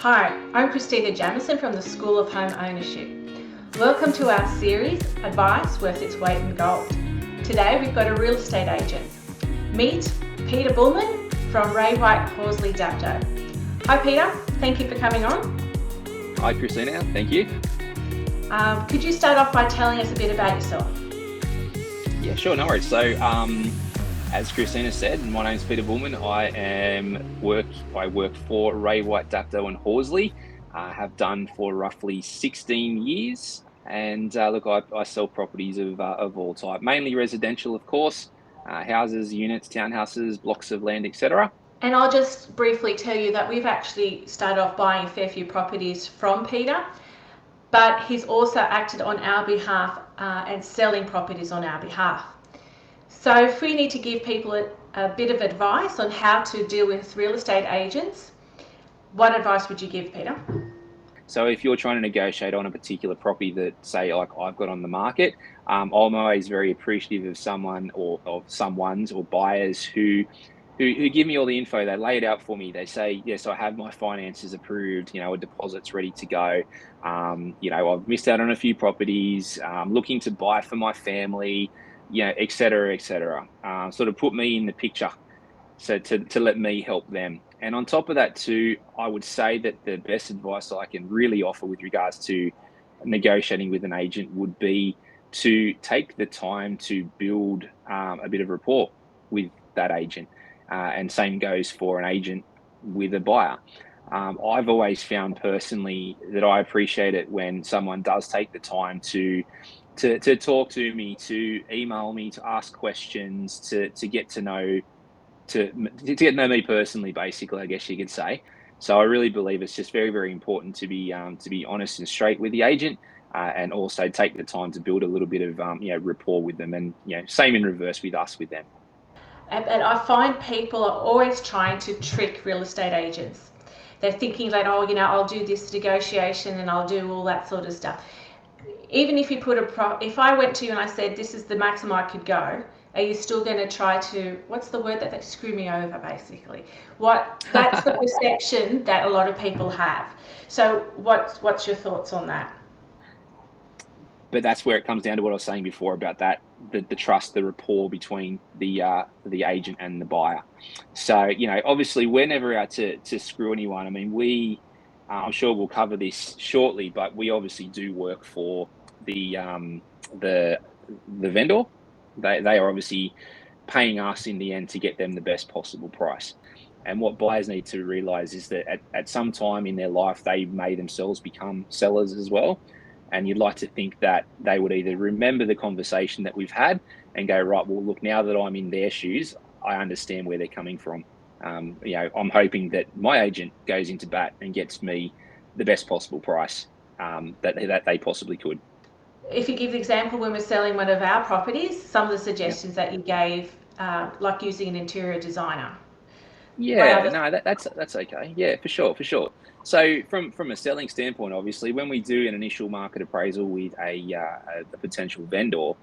Hi, I'm Christina Jamison from the School of Home Ownership. Welcome to our series, Advice Worth Its Weight in Gold. Today we've got a real estate agent. Meet Peter Bullman from Ray White Horsley Dapto. Hi Peter, thank you for coming on. Hi Christina, thank you. Could you start off by telling us a bit about yourself? Yeah, sure, no worries. So, as Christina said, my name's Peter Bullman. I work for Ray White Dapto and Horsley. I have done for roughly 16 years. And I sell properties of all type, mainly residential, of course, houses, units, townhouses, blocks of land, etc. And I'll just briefly tell you that we've actually started off buying a fair few properties from Peter, but he's also acted on our behalf and selling properties on our behalf. So if we need to give people a bit of advice on how to deal with real estate agents, what advice would you give, Peter? So if you're trying to negotiate on a particular property that, say, like I've got on the market, I'm always very appreciative of someone or of someone's or buyers who give me all the info. They lay it out for me. They say, yes, I have my finances approved, a deposit's ready to go. I've missed out on a few properties, looking to buy for my family, et cetera, et cetera. Sort of put me in the picture. So to let me help them. And on top of that too, I would say that the best advice I can really offer with regards to negotiating with an agent would be to take the time to build a bit of rapport with that agent. And same goes for an agent with a buyer. I've always found personally that I appreciate it when someone does take the time to talk to me, to email me, to ask questions, to get to know to get to know me personally, basically, I guess you could say. So I really believe it's just very, very important to be honest and straight with the agent, and also take the time to build a little bit of rapport with them, and same in reverse with us with them. And I find people are always trying to trick real estate agents. They're thinking that, I'll do this negotiation and I'll do all that sort of stuff. Even if you if I went to you and I said, this is the maximum I could go, are you still going to try to, what's the word that they screw me over, basically? That's the perception that a lot of people have. So what's your thoughts on that? But that's where it comes down to what I was saying before about that the trust, the rapport between the agent and the buyer. So obviously we're never out to screw anyone. I mean, I'm sure we'll cover this shortly, but we obviously do work for the the vendor. They are obviously paying us in the end to get them the best possible price. And what buyers need to realize is that at some time in their life, they may themselves become sellers as well. And you'd like to think that they would either remember the conversation that we've had and go, right, well, look, now that I'm in their shoes, I understand where they're coming from. I'm hoping that my agent goes into bat and gets me the best possible price that they possibly could. If you give the example, when we're selling one of our properties, some of the Yep. suggestions that you gave, like using an interior designer. What Yeah, other? no, that's okay. Yeah, for sure, for sure. So from a selling standpoint, obviously, when we do an initial market appraisal with a potential vendor,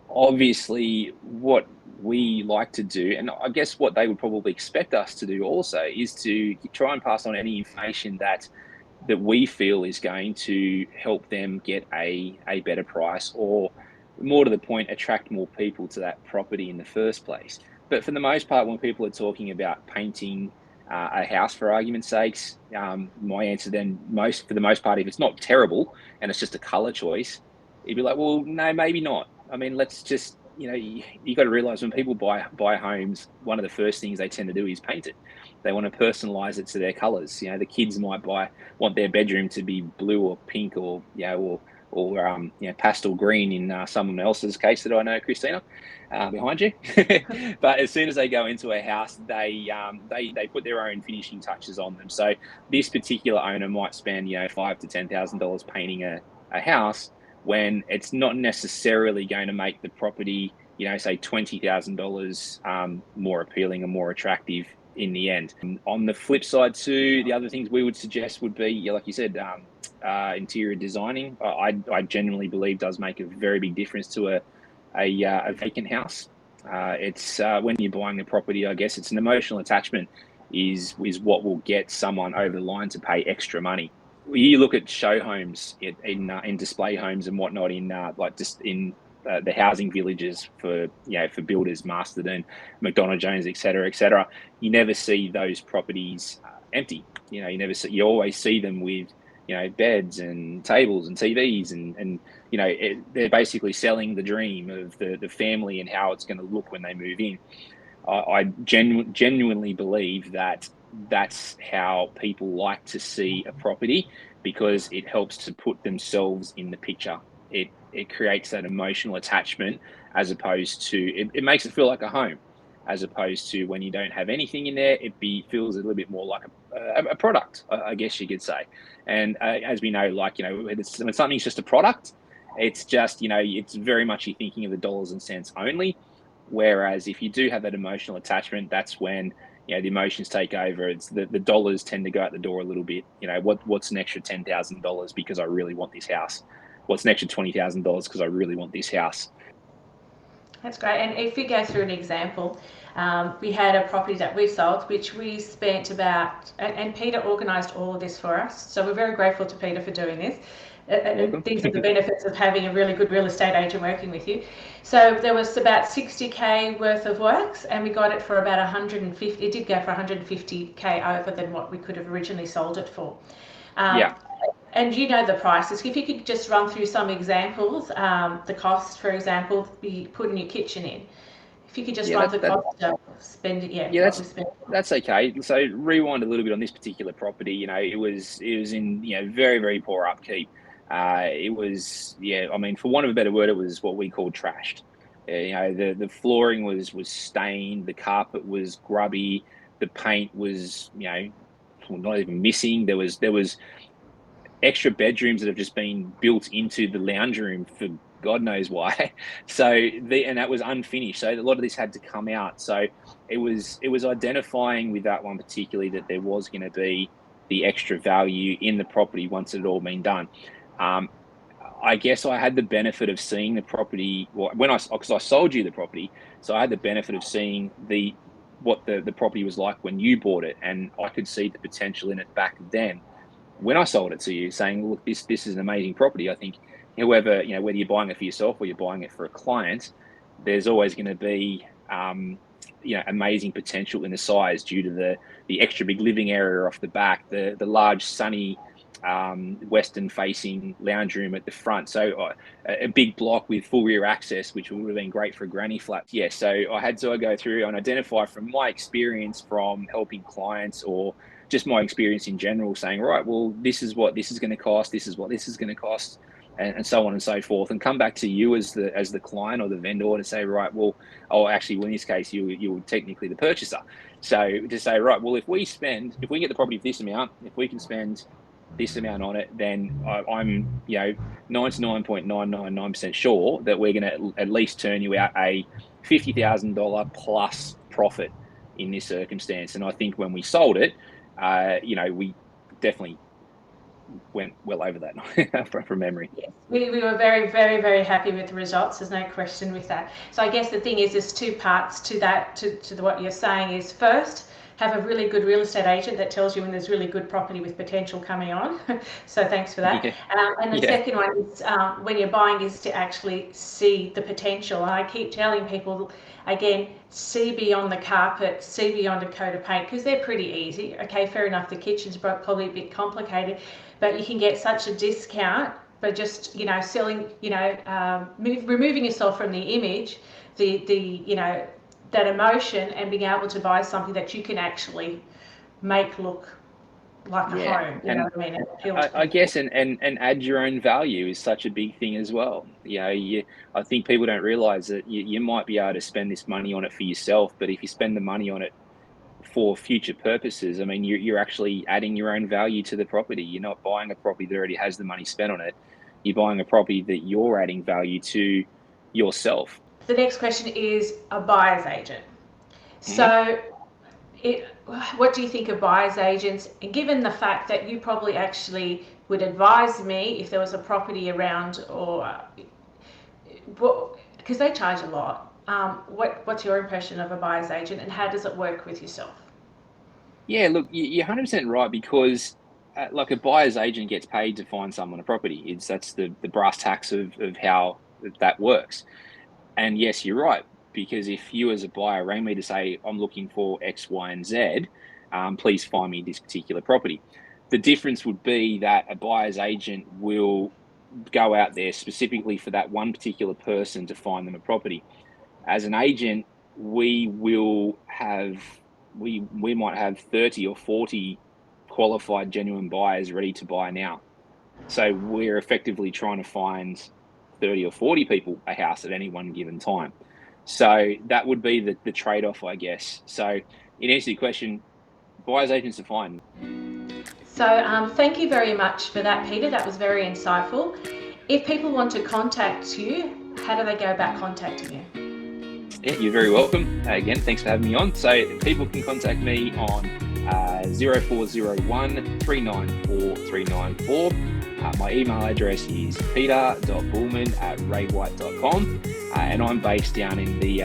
obviously what we like to do, and I guess what they would probably expect us to do also, is to try and pass on any information that we feel is going to help them get a better price, or more to the point, attract more people to that property in the first place. But for the most part, when people are talking about painting a house, for argument's sakes, my answer then, for the most part, if it's not terrible and it's just a color choice, you'd be like, well, no, maybe not. I mean, let's just, you got to realize when people buy homes, one of the first things they tend to do is paint it. They want to personalize it to their colors. The kids might want their bedroom to be blue or pink, or pastel green in someone else's case that I know, Christina, behind you. But as soon as they go into a house, they put their own finishing touches on them. So this particular owner might spend $5,000 to $10,000 painting a house, when it's not necessarily going to make the property, say $20,000 more appealing and more attractive in the end. On the flip side too, the other things we would suggest would be, like you said, interior designing. I genuinely believe does make a very big difference to a vacant house. It's when you're buying a property, I guess it's an emotional attachment is what will get someone over the line to pay extra money. You look at show homes in display homes and whatnot in just in the housing villages for for builders, Masterton, McDonald Jones, etc., etc. You never see those properties empty. You always see them with beds and tables and TVs and they're basically selling the dream of the family and how it's going to look when they move in. I genuinely believe that that's how people like to see a property, because it helps to put themselves in the picture. It creates that emotional attachment, as opposed to it makes it feel like a home, as opposed to when you don't have anything in there, feels a little bit more like a product, I guess you could say. And as we know, when something's just a product, it's just it's very much you're thinking of the dollars and cents only. Whereas if you do have that emotional attachment, that's when the emotions take over. It's the dollars tend to go out the door a little bit. What's an extra $10,000 because I really want this house? What's an extra $20,000 because I really want this house? That's great. And if we go through an example, we had a property that we sold, which we spent about, and Peter organised all of this for us. So we're very grateful to Peter for doing this. These are the benefits of having a really good real estate agent working with you. So there was about 60K worth of works, and we got it for about 150. It did go for 150K over than what we could have originally sold it for. Yeah. And the prices. If you could just run through some examples, the cost, for example, be putting your kitchen in. If you could just run the cost of spending, that's okay. So rewind a little bit on this particular property. It was in very, very poor upkeep. It was for want of a better word, it was what we call trashed. The flooring was stained, the carpet was grubby, the paint was not even missing. There was extra bedrooms that have just been built into the lounge room for God knows why. And that was unfinished. So a lot of this had to come out. So it was identifying with that one particularly that there was going to be the extra value in the property once it had all been done. I guess I had the benefit of seeing the property because I sold you the property. So I had the benefit of seeing what the property was like when you bought it, and I could see the potential in it back then when I sold it to you, saying, look, this is an amazing property. I think whoever, whether you're buying it for yourself or you're buying it for a client, there's always going to be, amazing potential in the size due to the extra big living area off the back, the large sunny western facing lounge room at the front. So a big block with full rear access, which would have been great for a granny flat. Yeah. So I had to go through and identify from my experience from helping clients or just my experience in general, saying, right, well, this is what this is going to cost. This is what this is going to cost. And so on and so forth, and come back to you as the client or the vendor to say, right, well, actually, well, in this case, you're technically the purchaser. So to say, right, well, if we can get the property for this amount, if we can spend this amount on it, then I'm 99.999% sure that we're going to at least turn you out a $50,000 plus profit in this circumstance. And I think when we sold it, we definitely went well over that from memory. Yes, we were very, very, very happy with the results. There's no question with that. So I guess the thing is, there's two parts to that, to what you're saying is, first, have a really good real estate agent that tells you when there's really good property with potential coming on. So thanks for that. Yeah. And the second one is when you're buying is to actually see the potential. And I keep telling people, again, see beyond the carpet, see beyond a coat of paint, because they're pretty easy. Okay, fair enough, the kitchen's probably a bit complicated, but you can get such a discount by just selling, removing yourself from the image, that emotion, and being able to buy something that you can actually make look like a home. You know what I mean? I guess and add your own value is such a big thing as well. I think people don't realize that you might be able to spend this money on it for yourself, but if you spend the money on it for future purposes, I mean, you're actually adding your own value to the property. You're not buying a property that already has the money spent on it. You're buying a property that you're adding value to yourself. The next question is a buyer's agent. So what do you think of buyer's agents? And given the fact that you probably actually would advise me if there was a property around, or because they charge a lot, what's your impression of a buyer's agent, and how does it work with yourself? Yeah, look, you're 100% right because like a buyer's agent gets paid to find someone a property. That's the brass tacks of how that works. And yes, you're right, because if you as a buyer rang me to say, I'm looking for X, Y, and Z, please find me this particular property. The difference would be that a buyer's agent will go out there specifically for that one particular person to find them a property. As an agent, we will have we might have 30 or 40 qualified genuine buyers ready to buy now. So we're effectively trying to find 30 or 40 people a house at any one given time. So that would be the trade-off, I guess. So in answer to your question, buyers agents are fine. So thank you very much for that, Peter. That was very insightful. If people want to contact you, how do they go about contacting you? Yeah, you're very welcome. Again, thanks for having me on. So people can contact me on 0401 394 394. My email address is peter.bullman@raywhite.com, and I'm based down in the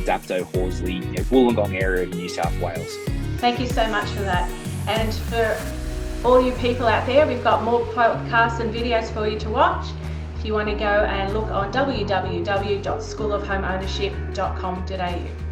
Dapto, Horsley, Wollongong area of New South Wales. Thank you so much for that. And for all you people out there, we've got more podcasts and videos for you to watch. If you want to go and look on www.schoolofhomeownership.com.au.